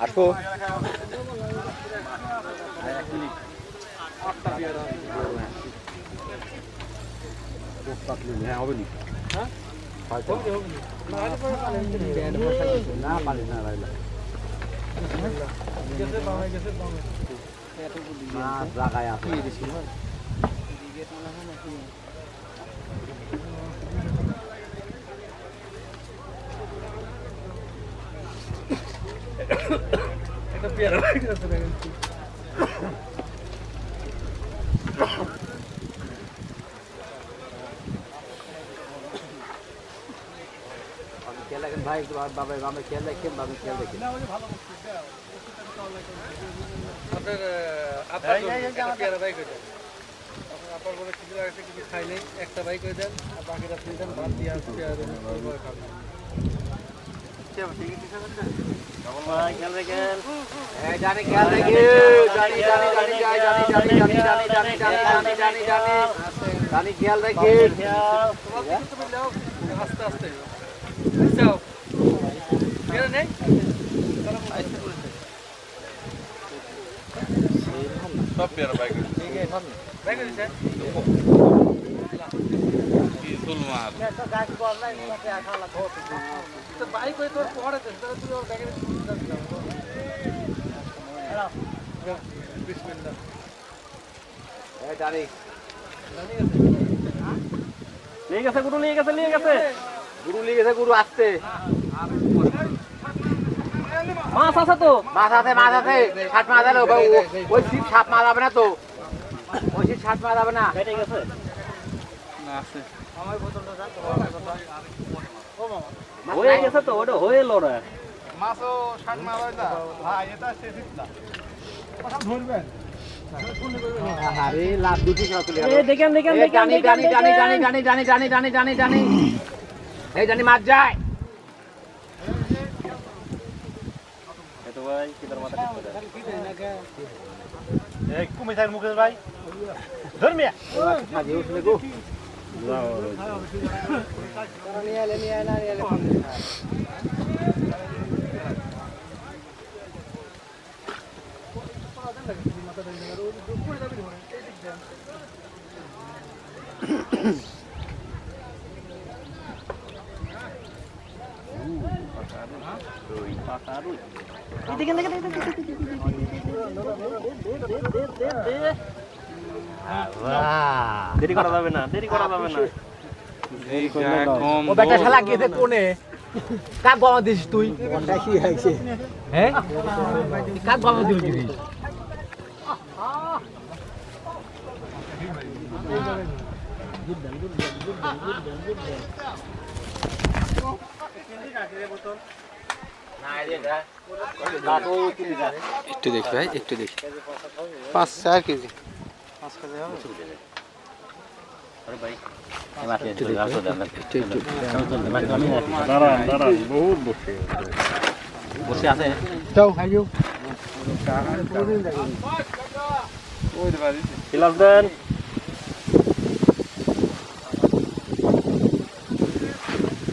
আসো হ্যাঁ হবে নি হ্যাঁ না পারি না জায়গায় আছে এটা পেয়ারা আছে ভাই বাবা বাবা খেয়াল রাখেন বাবা খেয়াল রাখেন আপনার বাইক হয়ে যাবে আপনার বলে কিছু লাগছে কিছু খাইলেই একটা বাইক হয়ে যান আর বাকিটা ফ্রি দেন ভাত দিয়ে আসবে আর খাবেন জানি খেয়াল রাখেন জানি খেয়াল রাখেন আস্তে আস্তে যাও কেন নেই সব পেয়ারা বাইক বাইক দিছেন কি তুলমার তো বাইক হই তোর পড়ে দেন তাহলে তুই ওর ব্যাগে বিসমিল্লাহ এই জানি নিয়ে গেছে গুরু নিয়ে গেছে গুরু আসছে মাছ আছে তো মাছ আছে ষাট মাছ আছে ওই শীত সাপ মাছ হবে না তো ওই শীত ষাট মাছ হবে না বেটে গেছে না আছে আমার বোতলটা হয়ে গেছে তো ওটা হয়ে এলো রে মাছও ষাট মাছ হয় না ভাই এটা শেষ না কথা ধরবেন আরে লাভ দুটি করে তুলে দেখেন জানি এই জানি মাছ যায় এতো ভাই কিদার মাথা ঠিক করে এই কুমি থাক মুকেশ ভাই ধর মিয়া মাঝে উঠলে গো নিয়ে না দেরি করা যাবে না ও বেটা শালা গেছে কোনে কাক বাবা দিস তুই কোনটা কি হইছে হ্যাঁ কাক বাবা দিস একটু দেখি ভাই একটু দেখি 5-4 কেজি বসে আছে খিলাফ দেন